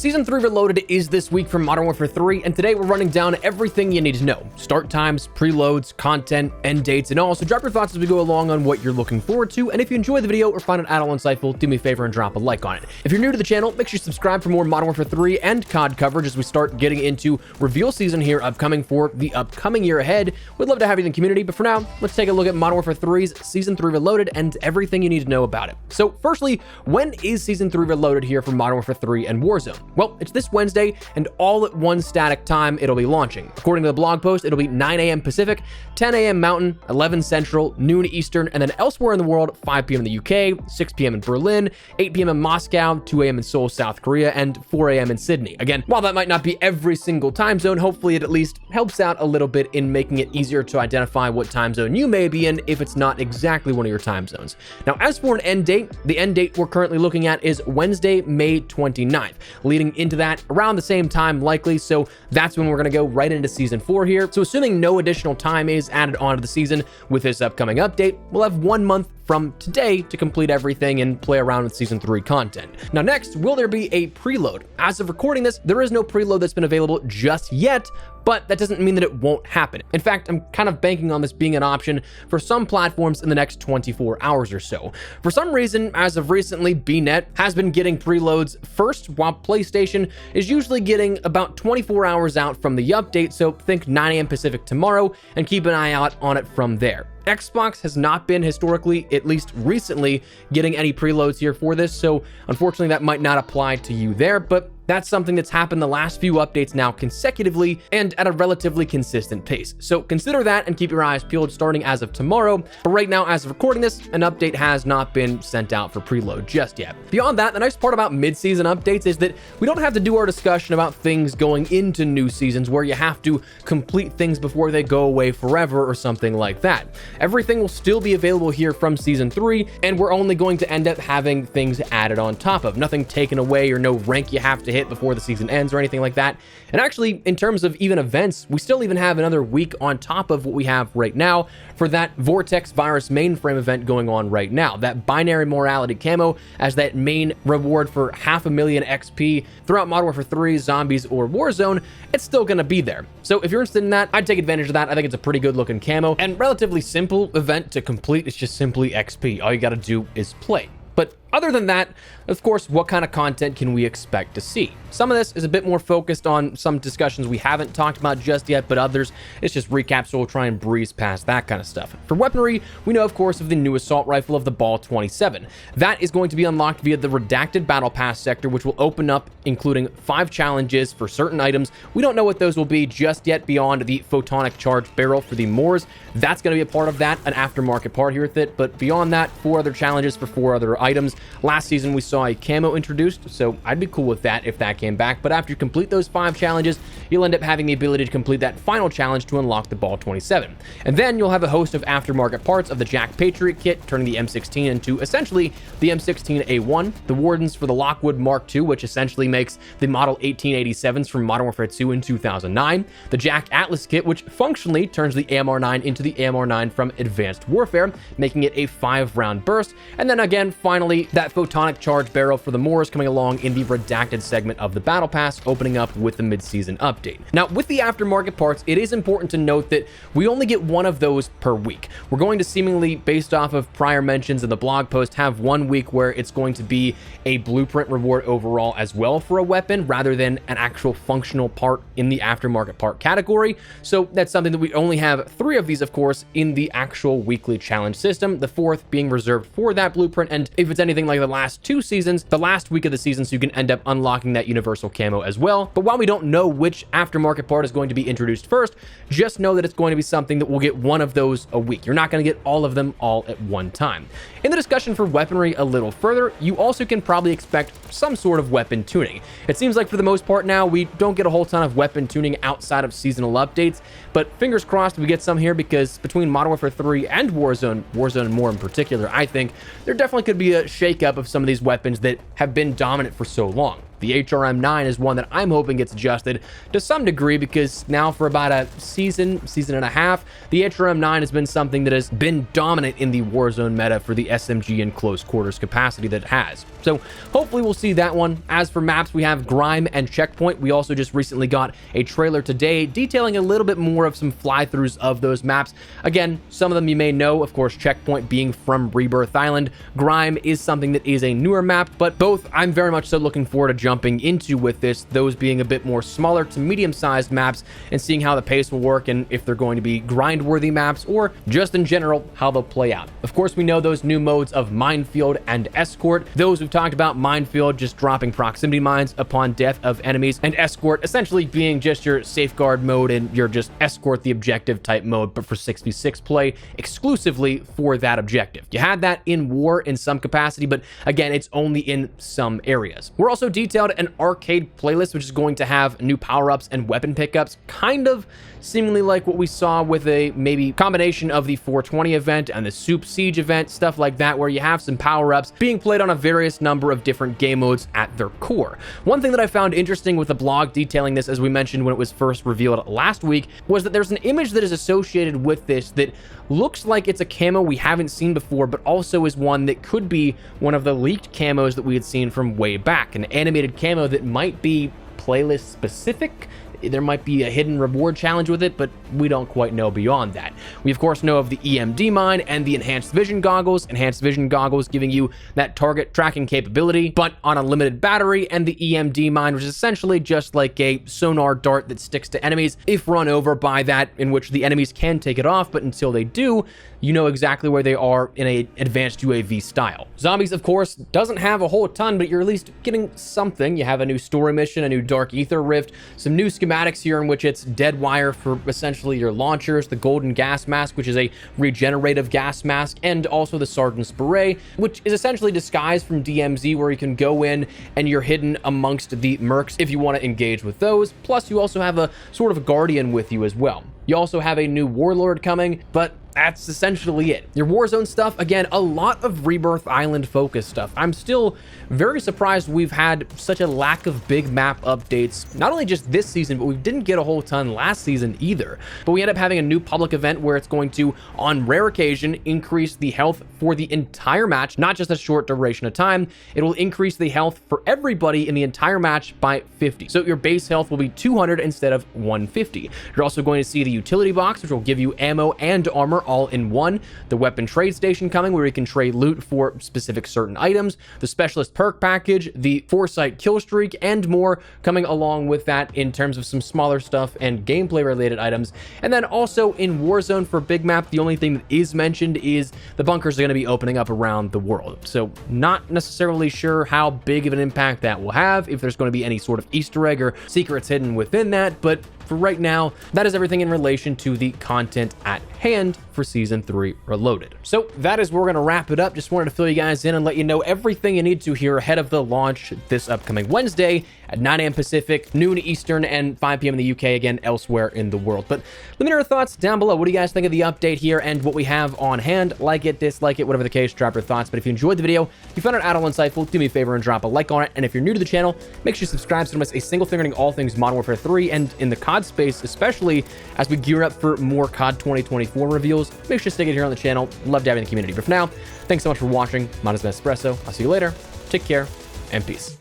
Season 3 Reloaded is this week from Modern Warfare 3, and today we're running down everything you need to know. Start times, preloads, content, end dates, and all. So drop your thoughts as we go along on what you're looking forward to, and if you enjoy the video or find it at all insightful, do me a favor and drop a like on it. If you're new to the channel, make sure you subscribe for more Modern Warfare 3 and COD coverage as we start getting into reveal season here upcoming for the upcoming year ahead. We'd love to have you in the community, but for now, let's take a look at Modern Warfare 3's Season 3 Reloaded and everything you need to know about it. So firstly, when is Season 3 Reloaded here for Modern Warfare 3 and Warzone? Well, it's this Wednesday, and all at one static time it'll be launching. According to the blog post, it'll be 9 a.m. Pacific, 10 a.m. Mountain, 11 Central, noon Eastern, and then elsewhere in the world, 5 p.m. in the UK, 6 p.m. in Berlin, 8 p.m. in Moscow, 2 a.m. in Seoul, South Korea, and 4 a.m. in Sydney. Again, while that might not be every single time zone, hopefully it at least helps out a little bit in making it easier to identify what time zone you may be in if it's not exactly one of your time zones. Now, as for an end date, the end date we're currently looking at is Wednesday, May 29th, leading into that around the same time likely, so that's when we're going to go right into Season 4 here. So assuming no additional time is added onto the season with this upcoming update, we'll have 1 month from today to complete everything and play around with Season 3 content. Now next, will there be a preload? As of recording this, there is no preload that's been available just yet, but that doesn't mean that it won't happen. In fact, I'm kind of banking on this being an option for some platforms in the next 24 hours or so. For some reason, as of recently, BNet has been getting preloads first, while PlayStation is usually getting about 24 hours out from the update, so think 9 a.m. Pacific tomorrow, and keep an eye out on it from there. Xbox has not been historically, at least recently, getting any preloads here for this, so unfortunately that might not apply to you there, but that's something that's happened the last few updates now consecutively and at a relatively consistent pace. So consider that and keep your eyes peeled starting as of tomorrow. But right now, as of recording this, an update has not been sent out for preload just yet. Beyond that, the nice part about mid-season updates is that we don't have to do our discussion about things going into new seasons where you have to complete things before they go away forever or something like that. Everything will still be available here from Season 3, and we're only going to end up having things added on top of. Nothing taken away or no rank you have to hit before the season ends or anything like that. And actually, in terms of even events, we still even have another week on top of what we have right now for that Vortex Virus mainframe event going on right now. That binary morality camo as that main reward for 500,000 XP throughout Modern Warfare 3, Zombies, or Warzone, it's still gonna be there. So if you're interested in that, I'd take advantage of that. I think it's a pretty good looking camo and relatively simple event to complete. It's just simply XP. All you gotta do is play. But other than that, of course, what kind of content can we expect to see? Some of this is a bit more focused on some discussions we haven't talked about just yet, but others, it's just recaps, so we'll try and breeze past that kind of stuff. For weaponry, we know, of course, of the new assault rifle of the Ball 27. That is going to be unlocked via the Redacted Battle Pass sector, which will open up, including 5 challenges for certain items. We don't know what those will be just yet beyond the Photonic Charge Barrel for the Moors. That's going to be a part of that, an aftermarket part here with it, but beyond that, 4 other challenges for 4 other items. Last season, we saw a camo introduced, so I'd be cool with that if that came back, but after you complete those 5 challenges, you'll end up having the ability to complete that final challenge to unlock the Ball 27. And then you'll have a host of aftermarket parts of the Jack Patriot kit, turning the M16 into essentially the M16A1, the Wardens for the Lockwood Mark II, which essentially makes the Model 1887s from Modern Warfare 2 in 2009, the Jack Atlas kit, which functionally turns the AMR9 into the AMR9 from Advanced Warfare, making it a 5-round burst, and then again, finally, that Photonic Charge Barrel for the Moors coming along in the Redacted segment of the Battle Pass, opening up with the mid-season update. Now, with the aftermarket parts, it is important to note that we only get 1 of those per week. We're going to seemingly, based off of prior mentions in the blog post, have 1 week where it's going to be a blueprint reward overall as well for a weapon, rather than an actual functional part in the aftermarket part category. So that's something that we only have 3 of these, of course, in the actual weekly challenge system, the 4th being reserved for that blueprint. And if it's anything like the last 2 seasons, the last week of the season, so you can end up unlocking that universal camo as well. But while we don't know which aftermarket part is going to be introduced first, just know that it's going to be something that will get 1 of those a week. You're not going to get all of them all at one time. In the discussion for weaponry a little further, you also can probably expect some sort of weapon tuning. It seems like for the most part now, we don't get a whole ton of weapon tuning outside of seasonal updates, but fingers crossed we get some here, because between Modern Warfare 3 and Warzone more in particular, I think there definitely could be a shakeup of some of these weapons that have been dominant for so long. The HRM9 is one that I'm hoping gets adjusted to some degree, because now for about a season and a half, the HRM9 has been something that has been dominant in the Warzone meta for the SMG and close quarters capacity that it has. So hopefully we'll see that one. As for maps, we have Grime and Checkpoint. We also just recently got a trailer today detailing a little bit more of some fly-throughs of those maps. Again, some of them you may know, of course, Checkpoint being from Rebirth Island. Grime is something that is a newer map, but both I'm very much so looking forward to jumping into with this, those being a bit more smaller to medium-sized maps, and seeing how the pace will work and if they're going to be grind-worthy maps or just in general how they'll play out. Of course, we know those new modes of Minefield and Escort. Those we've talked about, Minefield just dropping proximity mines upon death of enemies, and Escort essentially being just your safeguard mode and your just escort the objective type mode, but for 6v6 play exclusively for that objective. You had that in War in some capacity, but again, it's only in some areas. We're also detailed an arcade playlist, which is going to have new power-ups and weapon pickups, kind of seemingly like what we saw with a maybe combination of the 420 event and the Soup Siege event, stuff like that, where you have some power-ups being played on a various number of different game modes at their core. One thing that I found interesting with the blog detailing this, as we mentioned when it was first revealed last week, was that there's an image that is associated with this that looks like it's a camo we haven't seen before, but also is one that could be one of the leaked camos that we had seen from way back, an animated camo that might be playlist specific. There might be a hidden reward challenge with it, but we don't quite know beyond that. We of course know of the EMD mine and the enhanced vision goggles. Enhanced vision goggles giving you that target tracking capability, but on a limited battery, and the EMD mine, which is essentially just like a sonar dart that sticks to enemies if run over by that, in which the enemies can take it off, but until they do, you know exactly where they are in a advanced UAV style. Zombies, of course, doesn't have a whole ton, but you're at least getting something. You have a new story mission, a new Dark Ether Rift, some new schematics here in which it's dead wire for essentially your launchers, the golden gas mask, which is a regenerative gas mask, and also the Sergeant's Beret, which is essentially disguised from DMZ, where you can go in and you're hidden amongst the mercs if you want to engage with those. Plus, you also have a sort of guardian with you as well. You also have a new Warlord coming, but that's essentially it. Your Warzone stuff, again, a lot of Rebirth Island focused stuff. I'm still very surprised we've had such a lack of big map updates, not only just this season, but we didn't get a whole ton last season either. But we end up having a new public event where it's going to, on rare occasion, increase the health for the entire match, not just a short duration of time. It will increase the health for everybody in the entire match by 50. So your base health will be 200 instead of 150. You're also going to see the utility box, which will give you ammo and armor all in one. The weapon trade station coming, where you can trade loot for specific certain items. The specialist perk package, the foresight kill streak, and more coming along with that in terms of some smaller stuff and gameplay related items. And then also in Warzone for big map, the only thing that is mentioned is the bunkers are going to be opening up around the world. So not necessarily sure how big of an impact that will have, if there's going to be any sort of Easter egg or secrets hidden within that, but for right now, that is everything in relation to the content at hand for Season 3 Reloaded. So that is where we're going to wrap it up. Just wanted to fill you guys in and let you know everything you need to hear ahead of the launch this upcoming Wednesday at 9 a.m. Pacific, noon Eastern, and 5 p.m. in the UK, again, elsewhere in the world. But let me know your thoughts down below. What do you guys think of the update here and what we have on hand? Like it, dislike it, whatever the case, drop your thoughts. But if you enjoyed the video, if you found it at all insightful, do me a favor and drop a like on it. And if you're new to the channel, make sure you subscribe so you don't miss a single thing regarding all things Modern Warfare 3 and in the COD space, especially as we gear up for more COD 2024 reveals. Make sure to stick it here on the channel. Love to have you in the community. But for now, thanks so much for watching. Mine has been Espresso. I'll see you later. Take care and peace.